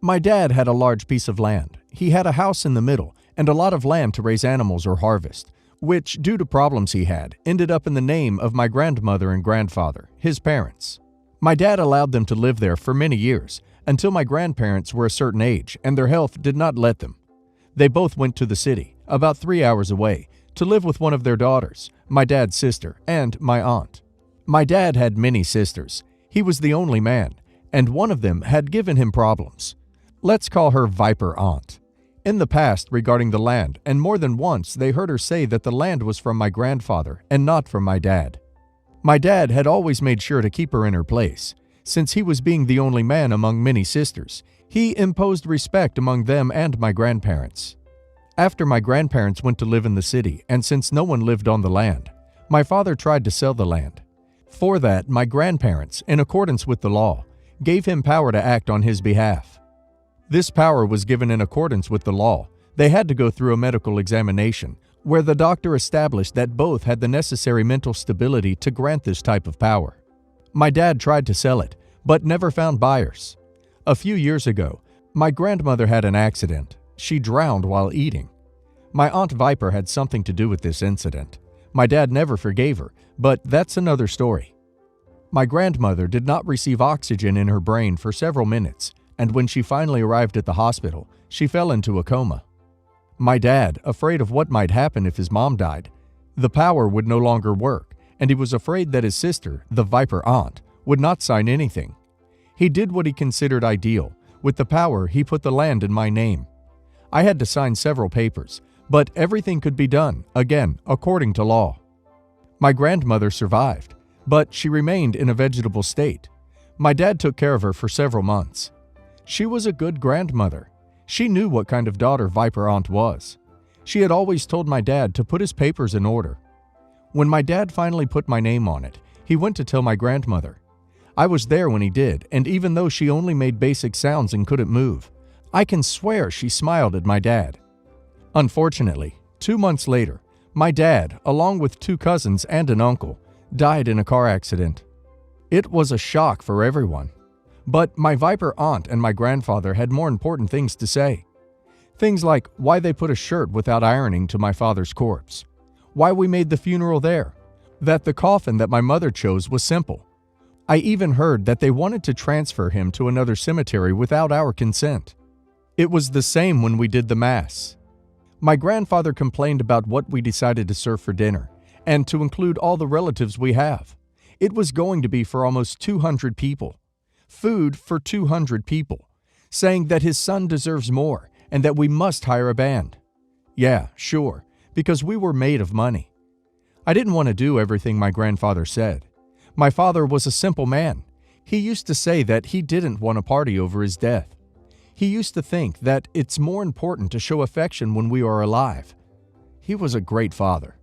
My dad had a large piece of land. He had a house in the middle and a lot of land to raise animals or harvest, which, due to problems he had, ended up in the name of my grandmother and grandfather, his parents. My dad allowed them to live there for many years, until my grandparents were a certain age and their health did not let them. They both went to the city, about 3 hours away, to live with one of their daughters, my dad's sister, and my aunt. My dad had many sisters. He was the only man, and one of them had given him problems. Let's call her Viper Aunt. In the past, regarding the land, and more than once they heard her say that the land was from my grandfather and not from my dad. My dad had always made sure to keep her in her place. Since he was being the only man among many sisters, he imposed respect among them and my grandparents. After my grandparents went to live in the city, and since no one lived on the land, my father tried to sell the land. For that, my grandparents, in accordance with the law, gave him power to act on his behalf. This power was given in accordance with the law. They had to go through a medical examination, where the doctor established that both had the necessary mental stability to grant this type of power. My dad tried to sell it, but never found buyers. A few years ago, my grandmother had an accident. She drowned while eating. My Aunt Viper had something to do with this incident. My dad never forgave her, but that's another story. My grandmother did not receive oxygen in her brain for several minutes, and when she finally arrived at the hospital, she fell into a coma. My dad, afraid of what might happen if his mom died, the power would no longer work, and he was afraid that his sister, the Viper Aunt, would not sign anything. He did what he considered ideal. With the power, he put the land in my name. I had to sign several papers, but everything could be done, again, according to law. My grandmother survived, but she remained in a vegetable state. My dad took care of her for several months. She was a good grandmother. She knew what kind of daughter Viper Aunt was. She had always told my dad to put his papers in order. When my dad finally put my name on it, he went to tell my grandmother. I was there when he did, and even though she only made basic sounds and couldn't move, I can swear she smiled at my dad. Unfortunately, 2 months later, my dad, along with 2 cousins and an uncle, died in a car accident. It was a shock for everyone. But my Viper Aunt and my grandfather had more important things to say. Things like why they put a shirt without ironing to my father's corpse, why we made the funeral there, that the coffin that my mother chose was simple. I even heard that they wanted to transfer him to another cemetery without our consent. It was the same when we did the Mass. My grandfather complained about what we decided to serve for dinner, and to include all the relatives we have. It was going to be for almost 200 people. Food for 200 people, saying that his son deserves more and that we must hire a band. Yeah, sure, because we were made of money. I didn't want to do everything my grandfather said. My father was a simple man. He used to say that he didn't want to party over his death. He used to think that it's more important to show affection when we are alive. He was a great father.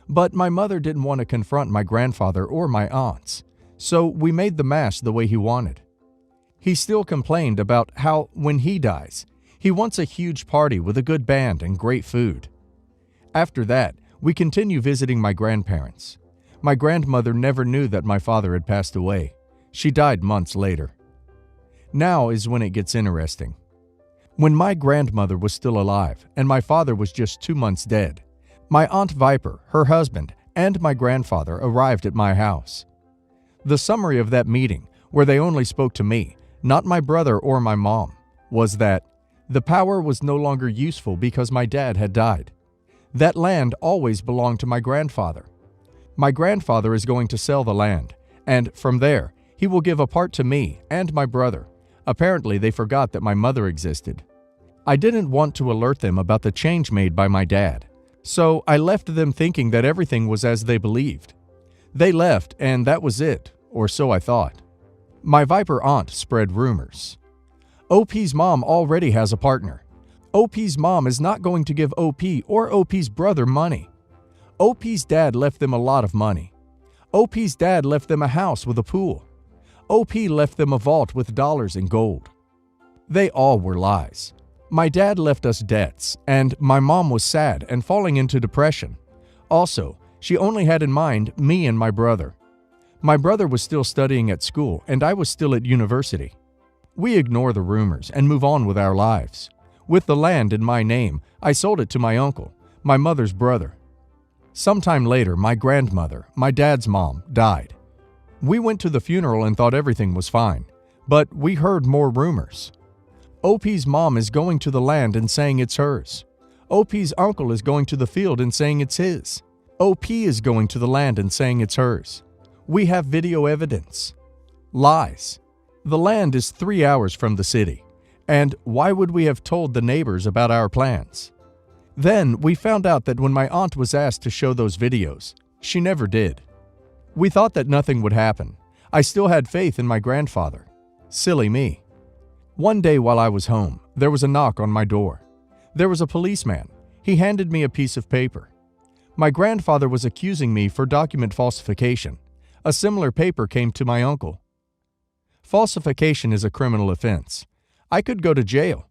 But my mother didn't want to confront my grandfather or my aunts. So we made the Mass the way he wanted. He still complained about how, when he dies, he wants a huge party with a good band and great food. After that, we continue visiting my grandparents. My grandmother never knew that my father had passed away. She died months later. Now is when it gets interesting. When my grandmother was still alive and my father was just 2 months dead, my Aunt Viper, her husband, and my grandfather arrived at my house. The summary of that meeting, where they only spoke to me, not my brother or my mom, was that the power was no longer useful because my dad had died. That land always belonged to my grandfather. My grandfather is going to sell the land, and from there, he will give a part to me and my brother. Apparently, they forgot that my mother existed. I didn't want to alert them about the change made by my dad, so I left them thinking that everything was as they believed. They left, and that was it, or so I thought. My Viper Aunt spread rumors. OP's mom already has a partner. OP's mom is not going to give OP or OP's brother money. OP's dad left them a lot of money. OP's dad left them a house with a pool. OP left them a vault with dollars and gold. They all were lies. My dad left us debts, and my mom was sad and falling into depression. Also, she only had in mind me and my brother. My brother was still studying at school, and I was still at university. We ignore the rumors and move on with our lives. With the land in my name, I sold it to my uncle, my mother's brother. Sometime later, my grandmother, my dad's mom, died. We went to the funeral and thought everything was fine, but we heard more rumors. OP's mom is going to the land and saying it's hers. OP's uncle is going to the field and saying it's his. OP is going to the land and saying it's hers. We have video evidence. Lies. The land is 3 hours from the city. And why would we have told the neighbors about our plans? Then we found out that when my aunt was asked to show those videos, she never did. We thought that nothing would happen. I still had faith in my grandfather. Silly me. One day while I was home, there was a knock on my door. There was a policeman. He handed me a piece of paper. My grandfather was accusing me for document falsification. A similar paper came to my uncle. Falsification is a criminal offense. I could go to jail.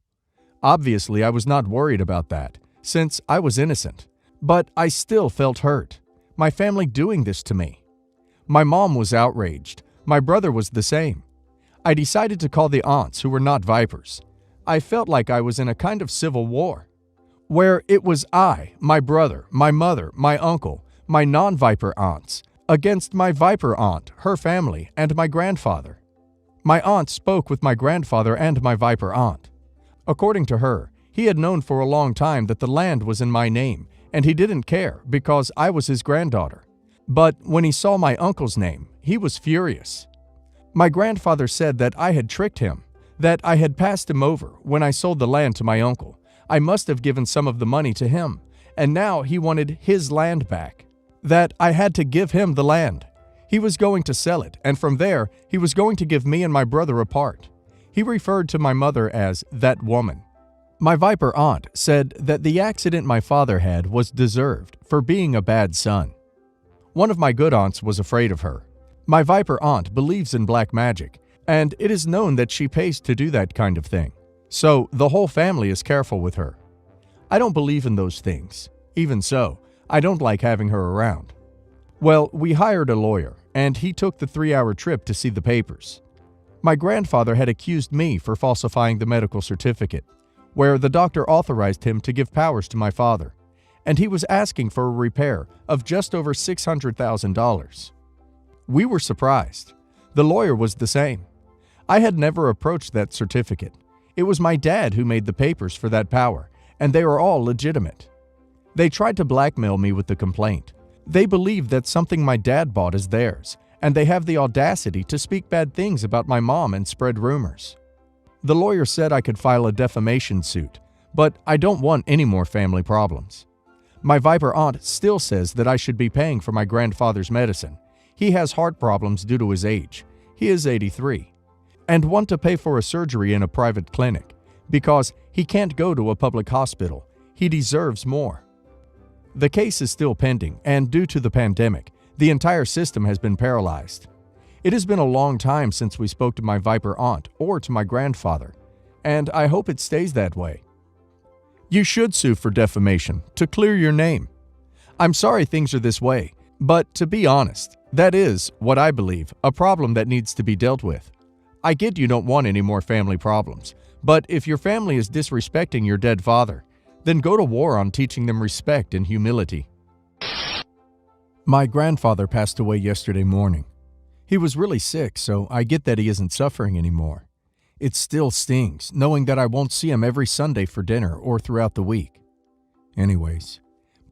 Obviously, I was not worried about that, since I was innocent. But I still felt hurt. My family doing this to me. My mom was outraged. My brother was the same. I decided to call the aunts who were not vipers. I felt like I was in a kind of civil war, where it was I, my brother, my mother, my uncle, my non-viper aunts, against my viper aunt, her family, and my grandfather. My aunt spoke with my grandfather and my viper aunt. According to her, he had known for a long time that the land was in my name, and he didn't care because I was his granddaughter. But when he saw my uncle's name, he was furious. My grandfather said that I had tricked him, that I had passed him over when I sold the land to my uncle. I must have given some of the money to him, and now he wanted his land back, that I had to give him the land. He was going to sell it, and from there, he was going to give me and my brother a part. He referred to my mother as that woman. My viper aunt said that the accident my father had was deserved for being a bad son. One of my good aunts was afraid of her. My viper aunt believes in black magic, and it is known that she pays to do that kind of thing. So the whole family is careful with her. I don't believe in those things. Even so, I don't like having her around. Well, we hired a lawyer, and he took the 3-hour trip to see the papers. My grandfather had accused me for falsifying the medical certificate, where the doctor authorized him to give powers to my father, and he was asking for a repair of just over $600,000. We were surprised. The lawyer was the same. I had never approached that certificate. It was my dad who made the papers for that power, and they are all legitimate. They tried to blackmail me with the complaint. They believe that something my dad bought is theirs, and they have the audacity to speak bad things about my mom and spread rumors. The lawyer said I could file a defamation suit, but I don't want any more family problems. My viper aunt still says that I should be paying for my grandfather's medicine. He has heart problems due to his age. He is 83. And want to pay for a surgery in a private clinic because he can't go to a public hospital. He deserves more. The case is still pending, and due to the pandemic, the entire system has been paralyzed. It has been a long time since we spoke to my viper aunt or to my grandfather, and I hope it stays that way. You should sue for defamation to clear your name. I'm sorry things are this way, but to be honest, that is, what I believe, a problem that needs to be dealt with. I get you don't want any more family problems, but if your family is disrespecting your dead father, then go to war on teaching them respect and humility. My grandfather passed away yesterday morning. He was really sick, so I get that he isn't suffering anymore. It still stings, knowing that I won't see him every Sunday for dinner or throughout the week. Anyways,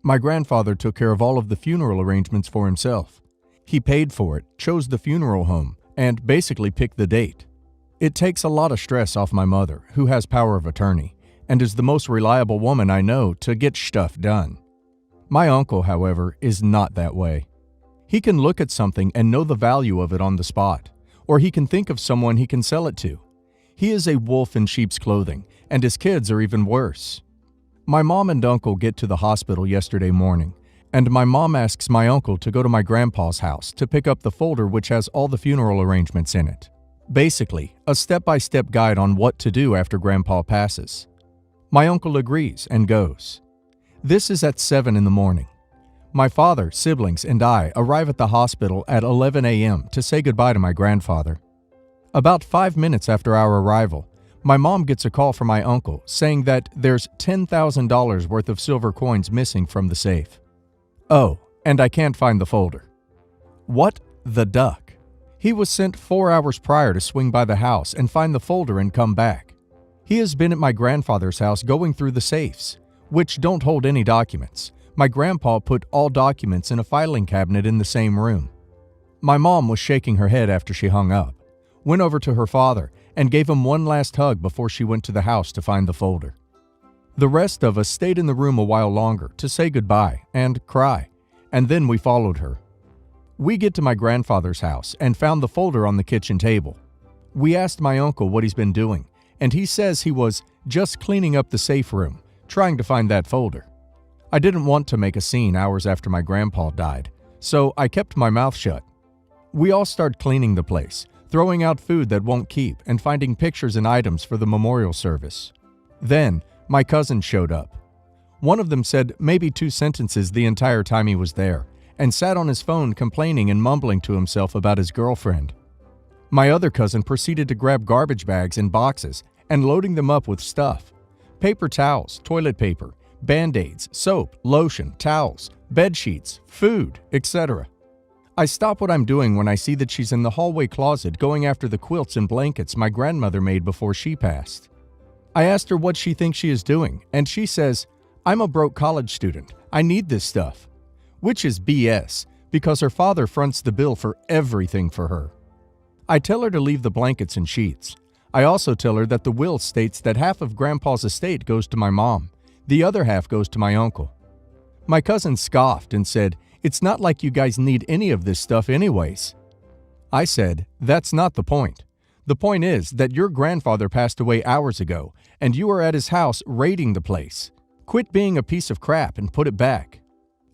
my grandfather took care of all of the funeral arrangements for himself. He paid for it, chose the funeral home, and basically picked the date. It takes a lot of stress off my mother, who has power of attorney, and is the most reliable woman I know to get stuff done. My uncle, however, is not that way. He can look at something and know the value of it on the spot, or he can think of someone he can sell it to. He is a wolf in sheep's clothing, and his kids are even worse. My mom and uncle get to the hospital yesterday morning, and my mom asks my uncle to go to my grandpa's house to pick up the folder which has all the funeral arrangements in it. Basically, a step-by-step guide on what to do after grandpa passes. My uncle agrees and goes. This is at 7 in the morning. My father, siblings, and I arrive at the hospital at 11 a.m. to say goodbye to my grandfather. About 5 minutes after our arrival, my mom gets a call from my uncle saying that there's $10,000 worth of silver coins missing from the safe. Oh, and I can't find the folder. What the duck? He was sent 4 hours prior to swing by the house and find the folder and come back. He has been at my grandfather's house going through the safes, which don't hold any documents. My grandpa put all documents in a filing cabinet in the same room. My mom was shaking her head after she hung up, went over to her father, and gave him one last hug before she went to the house to find the folder. The rest of us stayed in the room a while longer to say goodbye and cry, and then we followed her. We get to my grandfather's house and found the folder on the kitchen table. We asked my uncle what he's been doing, and he says he was just cleaning up the safe room, trying to find that folder. I didn't want to make a scene hours after my grandpa died, so I kept my mouth shut. We all start cleaning the place, throwing out food that won't keep, and finding pictures and items for the memorial service. Then, my cousins showed up. One of them said maybe 2 sentences the entire time he was there, and sat on his phone complaining and mumbling to himself about his girlfriend. My other cousin proceeded to grab garbage bags and boxes and loading them up with stuff. Paper towels, toilet paper, Band-Aids, soap, lotion, towels, bed sheets, food, etc. I stop what I'm doing when I see that she's in the hallway closet going after the quilts and blankets my grandmother made before she passed. I asked her what she thinks she is doing, and she says, "I'm a broke college student. I need this stuff." Which is BS, because her father fronts the bill for everything for her. I tell her to leave the blankets and sheets. I also tell her that the will states that half of Grandpa's estate goes to my mom, the other half goes to my uncle. My cousin scoffed and said, "It's not like you guys need any of this stuff anyways." I said, "That's not the point. The point is that your grandfather passed away hours ago, and you are at his house raiding the place. Quit being a piece of crap and put it back."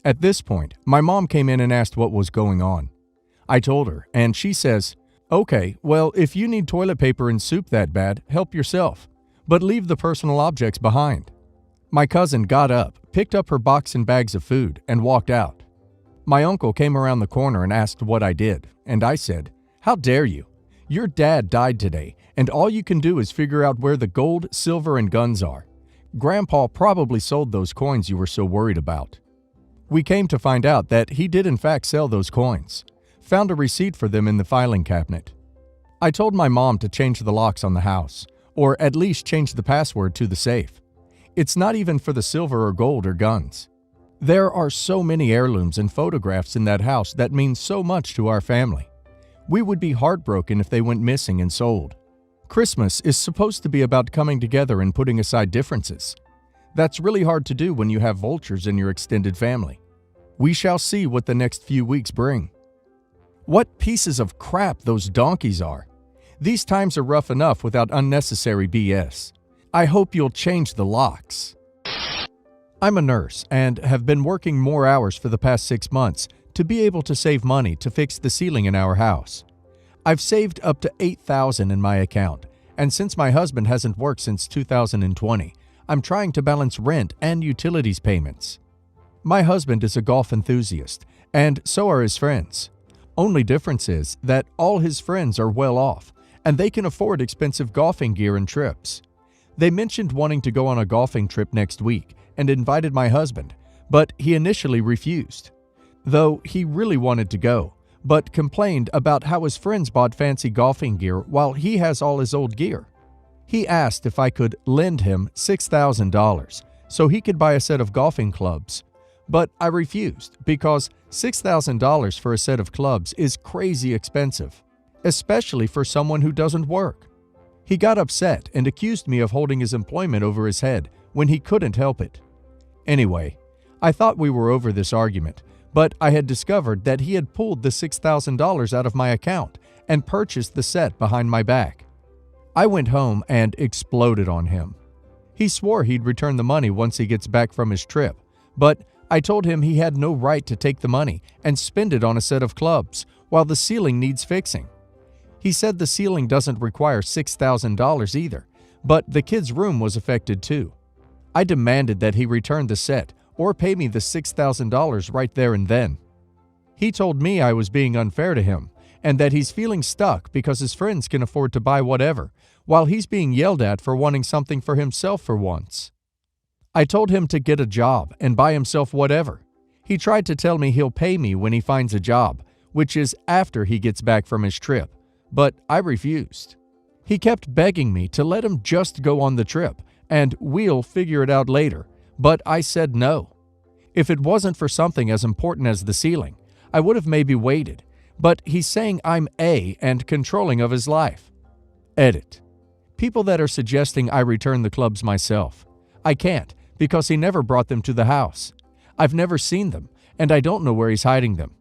At this point, my mom came in and asked what was going on. I told her, and she says, "Okay, well, if you need toilet paper and soup that bad, help yourself, but leave the personal objects behind." My cousin got up, picked up her box and bags of food, and walked out. My uncle came around the corner and asked what I did, and I said, "How dare you? Your dad died today, and all you can do is figure out where the gold, silver, and guns are. Grandpa probably sold those coins you were so worried about." We came to find out that he did in fact sell those coins, found a receipt for them in the filing cabinet. I told my mom to change the locks on the house, or at least change the password to the safe. It's not even for the silver or gold or guns. There are so many heirlooms and photographs in that house that mean so much to our family. We would be heartbroken if they went missing and sold. Christmas is supposed to be about coming together and putting aside differences. That's really hard to do when you have vultures in your extended family. We shall see what the next few weeks bring. What pieces of crap those donkeys are. These times are rough enough without unnecessary BS. I hope you'll change the locks. I'm a nurse and have been working more hours for the past 6 months to be able to save money to fix the ceiling in our house. I've saved up to $8,000 in my account, and since my husband hasn't worked since 2020, I'm trying to balance rent and utilities payments. My husband is a golf enthusiast, and so are his friends. Only difference is that all his friends are well off, and they can afford expensive golfing gear and trips. They mentioned wanting to go on a golfing trip next week and invited my husband, but he initially refused. Though he really wanted to go, but complained about how his friends bought fancy golfing gear while he has all his old gear. He asked if I could lend him $6,000 so he could buy a set of golfing clubs, but I refused because $6,000 for a set of clubs is crazy expensive, especially for someone who doesn't work. He got upset and accused me of holding his employment over his head when he couldn't help it. Anyway, I thought we were over this argument, but I had discovered that he had pulled the $6,000 out of my account and purchased the set behind my back. I went home and exploded on him. He swore he'd return the money once he gets back from his trip, but I told him he had no right to take the money and spend it on a set of clubs while the ceiling needs fixing. He said the ceiling doesn't require $6,000 either, but the kid's room was affected too. I demanded that he return the set or pay me the $6,000 right there and then. He told me I was being unfair to him and that he's feeling stuck because his friends can afford to buy whatever, while he's being yelled at for wanting something for himself for once. I told him to get a job and buy himself whatever. He tried to tell me he'll pay me when he finds a job, which is after he gets back from his trip, but I refused. He kept begging me to let him just go on the trip, and we'll figure it out later, but I said no. If it wasn't for something as important as the ceiling, I would have maybe waited, but he's saying I'm A and controlling of his life. Edit. People that are suggesting I return the clubs myself. I can't, because he never brought them to the house. I've never seen them, and I don't know where he's hiding them.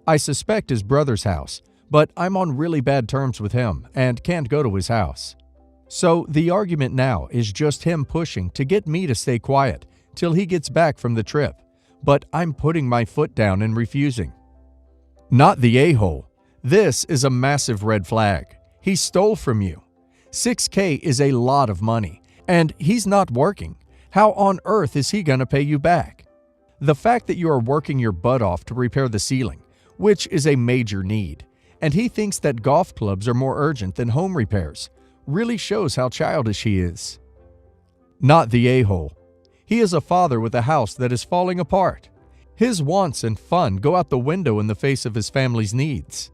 I suspect his brother's house, but I'm on really bad terms with him and can't go to his house. So the argument now is just him pushing to get me to stay quiet till he gets back from the trip, but I'm putting my foot down and refusing. Not the a-hole. This is a massive red flag. He stole from you. $6,000 is a lot of money, and he's not working. How on earth is he going to pay you back? The fact that you are working your butt off to repair the ceiling, which is a major need, and he thinks that golf clubs are more urgent than home repairs, really shows how childish he is. Not the a-hole. He is a father with a house that is falling apart. His wants and fun go out the window in the face of his family's needs.